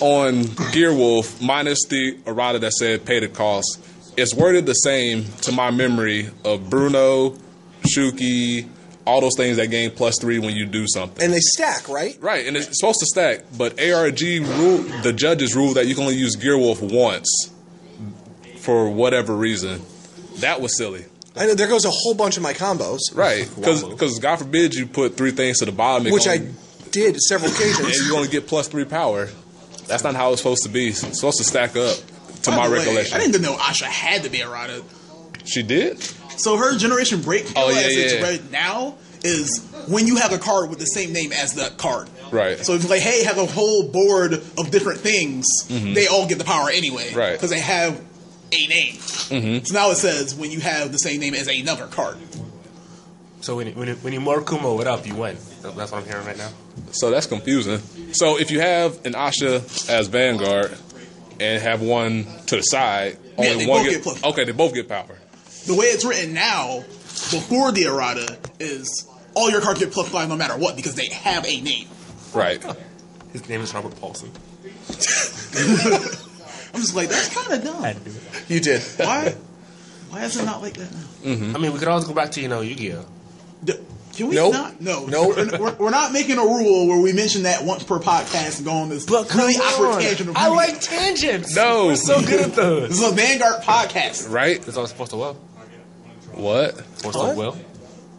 on Gear Wolf, minus the errata that said pay the cost, is worded the same to my memory of Bruno, Shuki, all those things that gain +3 when you do something. And they stack, right? Right, and it's supposed to stack, but ARG rule, the judges ruled that you can only use Gear Wolf once for whatever reason. That was silly. I know there goes a whole bunch of my combos. Right, because God forbid you put 3 things to the bottom. Which I did several occasions. And you only get +3 power. That's not how it's supposed to be. It's supposed to stack up, to my recollection. I didn't know Asha had to be errata. She did? So her generation break Oh, yeah, as it's yeah. right now is when you have a card with the same name as that card. Right. So it's like, hey, have a whole board of different things. They all get the power anyway. Right. Because they have a name. So now it says when you have the same name as another card. So when you Morikumo it up, you win. That's what I'm hearing right now. So that's confusing. So if you have an Asha as Vanguard and have one to the side, only they one both get plus. Okay, they both get power. The way it's written now, before the errata, is all your cards get +5 no matter what because they have a name. Right. His name is Robert Paulson. I'm just like, that's kind of dumb. I had to do it. You did. Why? Why is it not like that now? I mean, we could always go back to Yu-Gi-Oh. Can we Nope. not? No. Nope. We're not making a rule where we mention that once per podcast and go on this really awkward tangent of I Yu-Gi-Oh. like tangents. No. We're so good at This those. is a Vanguard podcast. Right? That's all it's supposed to will. What? Force of will.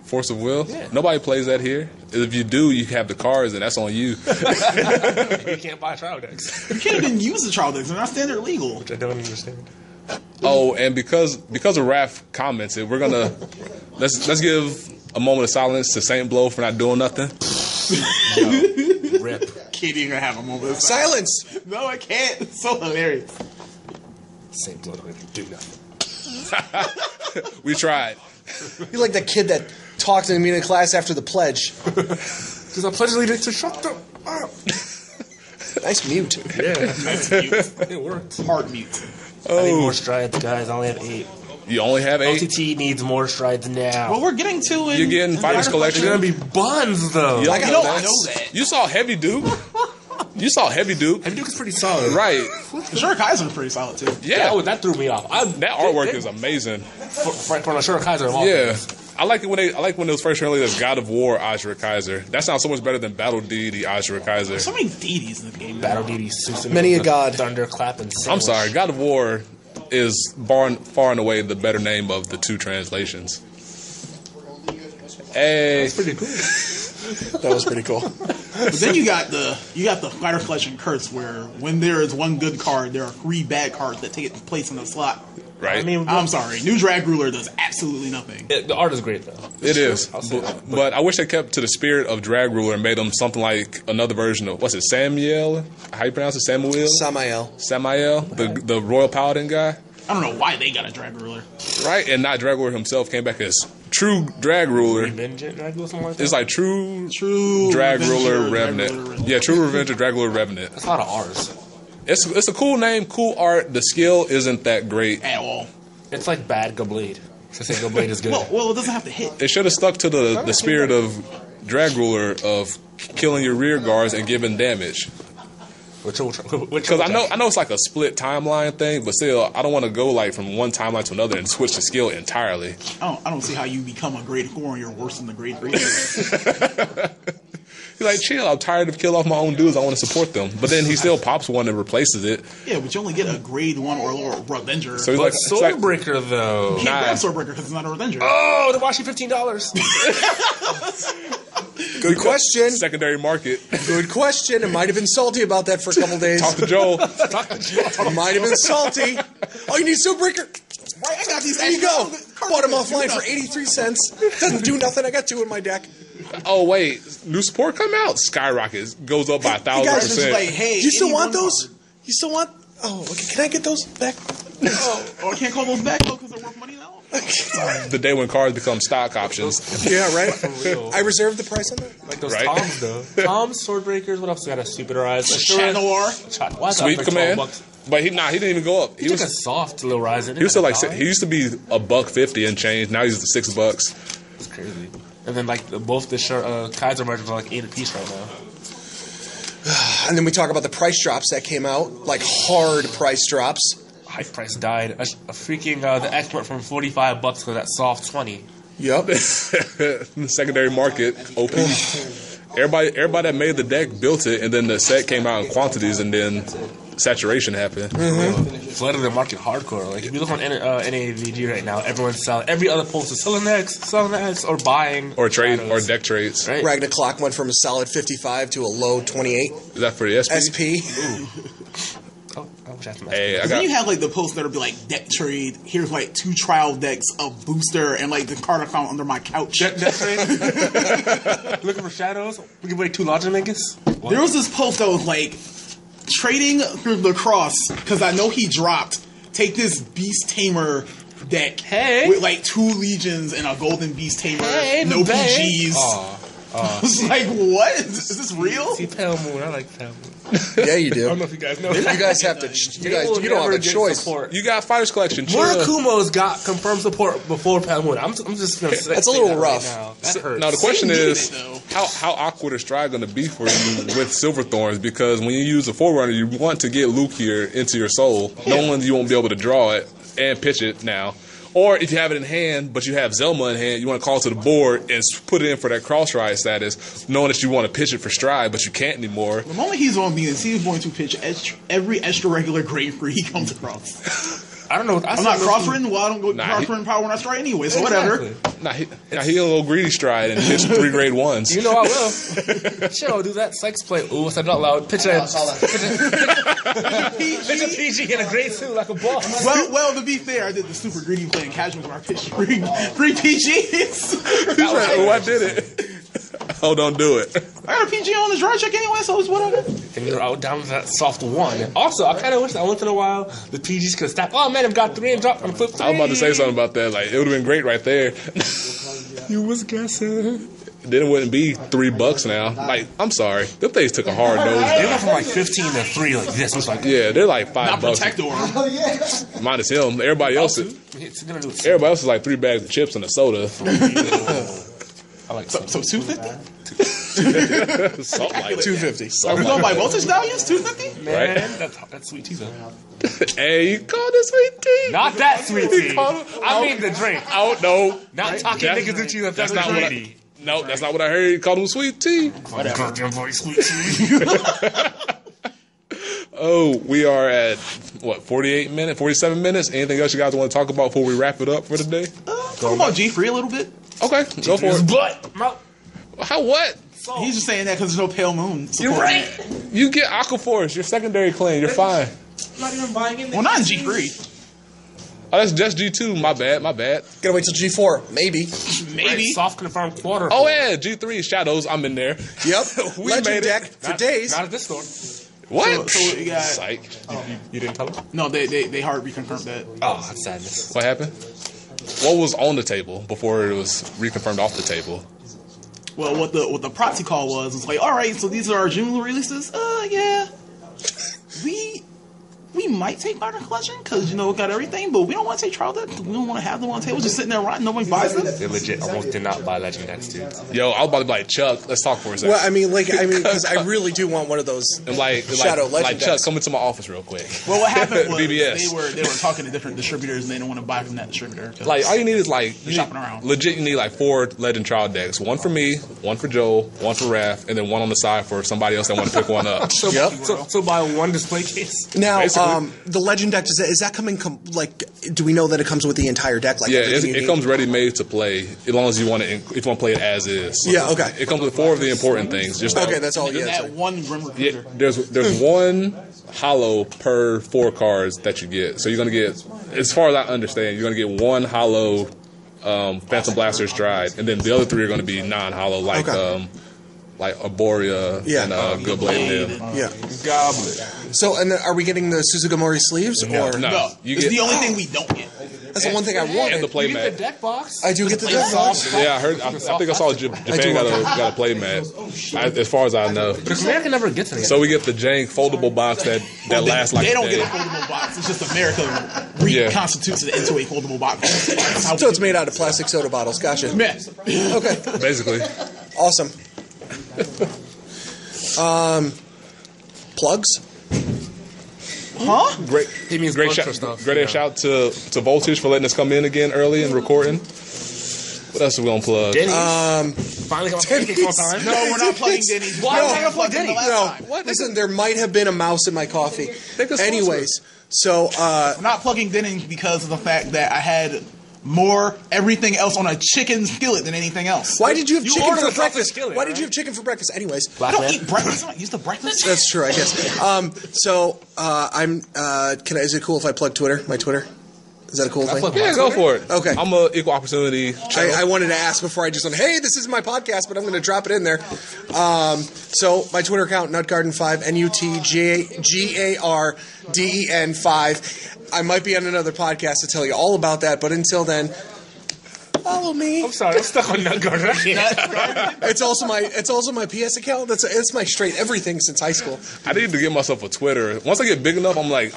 Force of Will? Yeah. Nobody plays that here. If you do, you have the cards, and that's on you. You can't buy trial decks, You can't even use the trial decks. They're not standard legal. which I don't understand. Oh, and because of Raph commented, we're gonna let's give a moment of silence to Saint Blow for not doing nothing. Rip. Can't even have a moment of silence. Silence. No, I can't. It's so hilarious. Same blood don't even do nothing. We tried. You're like that kid that talked in the beginning of class after the pledge. Because I pledge allegiance to shut the up. Nice mute. Yeah, That's mute. it worked. Hard mute. I need more strides, guys. I only have 8. You only have 8. LTT needs more strides now. Well, we're getting to it. You're getting Fighters Collection. They're gonna be buns though. You I got You know lots. that. You saw Heavy Duke. You saw Heavy Duke. Heavy Duke is pretty solid. Right. Sure, Kaiser's pretty solid too. Yeah. That threw me off. That artwork is amazing. for Ashura Kaiser. Of all Yeah. things. I like it when it was first released as God of War Ashura Kaiser. That sounds so much better than Battle Deity Ashura Kaiser. So many deities in the game. Battle Deity, Susan, Many a the god. Thunderclap, and I'm sorry, God of War is far and away the better name of the 2 translations. Hey, Pretty cool. That was pretty cool. But then you got the Fighter Collection curse, where when there is one good card, there are 3 bad cards that take place in the slot. right? I mean, I'm sorry, New Drag Ruler does absolutely nothing. the art is great though. It is, I'll say that. but I wish they kept to the spirit of Drag Ruler and made them something like another version of what's it, Samuel? How you pronounce it, Samuel? Samael. Samael, the Royal Paladin guy, I don't know why they got a Drag Ruler. right? And not Drag Ruler himself came back as true Drag Ruler. Vengeance, right? Or something like that. It's like true True Drag Revenger, Ruler Drag Revenant. Ruler Revenant. Yeah, true Revenger Drag Ruler Revenant. That's a lot of R's. It's a cool name, cool art. The skill isn't that great. At all. It's like bad Goblade. I say Goblade is good. Well, it doesn't have to hit. It should have stuck to the spirit of Drag Ruler of killing your rear guards and giving damage. Because I know it's like a split timeline thing, but still, I don't want to go like from one timeline to another and switch the skill entirely. I don't see how you become a grade 4 and you're worse than the grade 3. He's like, chill, I'm tired of killing off my own dudes, I want to support them. But then he still pops one and replaces it. Yeah, but you only get a grade 1 or lower Revenger. So he's But like, it's like, Swordbreaker though. you can't grab Swordbreaker because it's not a Revenger. Oh, they're watching $15. Good question. secondary market. Good question. I might have been salty about that for a couple days. Talk to Joel. Might have been salty. Oh, you need Swordbreaker? Right, I got these. There you go. extra- Bought him offline for 83 cents. Doesn't do nothing. I got 2 in my deck. Oh wait, new support come out. Skyrockets goes up by You guys are just 1,000%. like, hey, You still any want one those? card. You still want? Oh, okay. Can I get those back? Oh, I can't call those back though because they're worth money now. The day when cards become stock options. Yeah, right. real. I reserved the price on that. Like those Right. Toms though. Toms, Swordbreakers, what else we got? A Stupider Eyes. Channel War. Why is that Sweet like command. $12? But he didn't even go up. He took a soft little rise. He was still like he used to be $1.50 and change. Now he's $6. It's crazy. And then like both the Kaiser merchants are like 8 apiece right now. And then we talk about the price drops that came out, like hard price drops. High price died. A freaking the export from $45 to that soft 20. Yep. Secondary market, OP. Everybody that made the deck built it, and then the set came out in quantities, and then saturation happened. Flooded the market hardcore. Like, if you look on NAVG right now, everyone's selling. Every other post is selling X, or buying. Or trade, shadows. or deck trades. Right. Ragnar Clock went from a solid 55 to a low 28. Is that for the SP? SP. Oh, I wish I had some Hey, I Then you got. have like the posts that'll be like deck trade. Here's like 2 trial decks, a booster, and like the card I found under my couch. Deck trade. Looking for shadows. We give away 2 Logic Magus. There was this post that was like trading through the cross because I know he dropped. Take this Beast Tamer deck Hey. with like 2 legions and a golden Beast Tamer, Hey, no the bang. PGs. I was like, what? Is this real? See Pale Moon. I like Pale Moon. Yeah, you I don't do. know if you guys know. You guys have to. You don't have a choice. Support. You got Fighters Collection. Chill. Murakumo's got confirmed support before Pale Moon. I'm just gonna say That's a little that rough. Right now. That hurts. Now the question Same is, unit, how awkward is Stride going to be for you with Silverthorns? Because when you use a Forerunner, you want to get Luke here into your soul, knowing you won't be able to draw it and pitch it now. Or if you have it in hand, but you have Zelma in hand, you want to call it to the board and put it in for that cross-ride status, knowing that you want to pitch it for Stride, but you can't anymore. The moment he's on me is he's going to pitch every extra regular grade free he comes across. I don't know. I'm not cross-ridden. Well, I don't go Nah, cross-ridden power when I strike anyway, so whatever. Now he a little greedy Stride and pitch 3 grade 1s. You know I will. Chill, do that sex play. Ooh, I said it out loud. Pitch a PG in a grade 2 like a boss. Well, to be fair, I did the super greedy play in casuals where I pitched 3 PGs. Oh, I did it. Oh, don't do it. I got a PG on the draw check anyway, so it's whatever. And you're out down to that soft 1. Also, I kind of wish that once in a while the PGs could stop. Oh man, I've got 3 and drop on flip 3. I was about to say something about that. Like, it would have been great right there. You was guessing. Then it wouldn't be $3 now. Like, I'm sorry. Them things took a hard They nose. went from like 15 to 3 like this. It was like, Yeah, they're like Not $5. protector. Minus him. Everybody else is like 3 bags of chips and a soda. I like So 250? Something like 250. Are we going by voltage values? 250? man, right? that's sweet tea though. Hey, you call this sweet tea? Not that sweet You tea. call it- I mean the drink. Oh, no. Not talking That's- niggas with you. That's not what I... No, that's not what I heard. You called them sweet tea. Goddamn boy, sweet tea. Oh, we are at, 47 minutes? Anything else you guys want to talk about before we wrap it up for the day? Talk about G3 a little bit. Okay, go for it. But How, what? He's just saying that because there's no pale moon. you're right. You get Aquaforce, your secondary clan, you're fine. I'm not even buying it. Well, not in G3. Oh, that's just G2, my bad. Gotta wait till G4, maybe. Maybe. Soft confirmed quarter. Oh yeah, G3 Shadows, I'm in there. Yep. We Legend made it. deck for days. Not at this store. What? So you got- Psych. You didn't tell them? No, they hard reconfirmed that. Oh, that's sadness. What happened? What was on the table before it was reconfirmed off the table? Well, what the proxy call was like, all right, so these are our June releases. Yeah, we might take Modern Collection because it got everything, but we don't want to take trial deck. We don't want to have them on the table just sitting there rotting. Nobody buys them. They legit almost did not buy Legend decks, dude. Yo, I was about to be like, Chuck, let's talk for a second. Well, because I really do want one of those. And like Shadow Legend like Chuck, decks. come into my office real quick. Well, what happened was BBS. they were talking to different distributors and they didn't want to buy from that distributor. 'cause Like, all you need is like, shopping around. legit, you need like 4 Legend trial decks. One for me, one for Joel, one for Raph, and then one on the side for somebody else that want to pick one up. Yep. So buy one display case. Now, Basically. the Legend deck, is that coming, do we know that it comes with the entire deck? Like Yeah, everything you it need? comes ready made to play, as long as you want to, if you want to play it as is. Yeah, okay. It comes with 4 of the important things. Just Okay, that's all. and Yeah, that one Grim Yeah, Recruiter. there's one hollow per 4 cards that you get. So you're gonna get, as far as I understand, you're gonna get 1 hollow Phantom Blaster Stride, and then the other 3 are gonna be non-hollow, like Okay. like Arborea Yeah. and Good Blade and them. yeah. Goblet. So, and then are we getting the Suzugamori sleeves, or No, No, you it's get the only thing we don't get. that's the one thing I wanted? and the play You mat. get the deck box. I do get the deck box. Yeah, I heard. I think I saw Japan got a play mat. As far as I know. Because America never gets any. So we get the jank foldable box that lasts like They a don't day. get a foldable box. It's just America Yeah. reconstitutes it into a foldable box. That's how So it's made out of plastic soda bottles. Gotcha. mess. Okay. Basically. Awesome. Plugs? Huh? Great. He means Great bunch shout, of stuff. great Yeah. shout to Voltage for letting us come in again early and recording. What else are we gonna plug? Denny's. Finally got my pancakes on time. No, we're not plugging Denny's. Why No, am I gonna plug plugging the Denny's? last No, time. listen, there might have been a mouse in my coffee. They could sponsor Anyways, so I'm not plugging Denny's because of the fact that I had more everything else on a chicken skillet than anything else. why did you have You chicken ordered for a breakfast? skillet, Why did right? you have chicken for breakfast? Anyways, I Black don't man. eat breakfast. I don't use the breakfast. that's true, I guess. Is it cool if I plug Twitter? My Twitter? Is that a cool thing? plug Yeah, go for it. Okay. I'm a equal opportunity channel. I wanted to ask before I just went, hey, this is my podcast, but I'm going to drop it in there. So my Twitter account, Nutgarden5, NUTGARDEN 5. I might be on another podcast to tell you all about that, but until then, follow me. I'm sorry, I'm stuck on Nut Garden. I can't. It's also my PS account. It's my straight everything since high school. I need to get myself a Twitter. Once I get big enough, I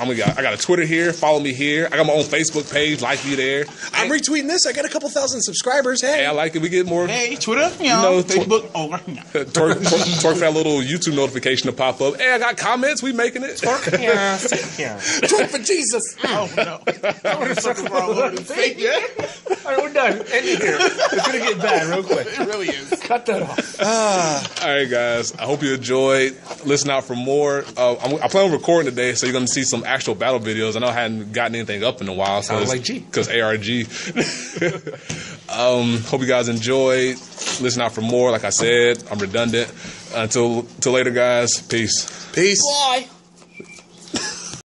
got a Twitter here. Follow me here. I got my own Facebook page. Like me there. I'm retweeting this. I got a couple thousand subscribers. Hey, Hey, I like it. We get more. Hey, Twitter, know, Facebook. Twerk for that little YouTube notification to pop up. Hey, I got comments. We making it. Yeah. Twerk for Jesus. Oh no! Fake, yeah. All right, we're done. End it here. It's gonna get bad real quick. It really is. Cut that off. All right, guys. I hope you enjoyed. Listen out for more. I plan on recording today, so you're going to see some actual battle videos. I know I hadn't gotten anything up in a while. Sounds like G. Because ARG. Hope you guys enjoyed. Listen out for more. Like I said, I'm redundant. Until later, guys. Peace. Peace. Bye.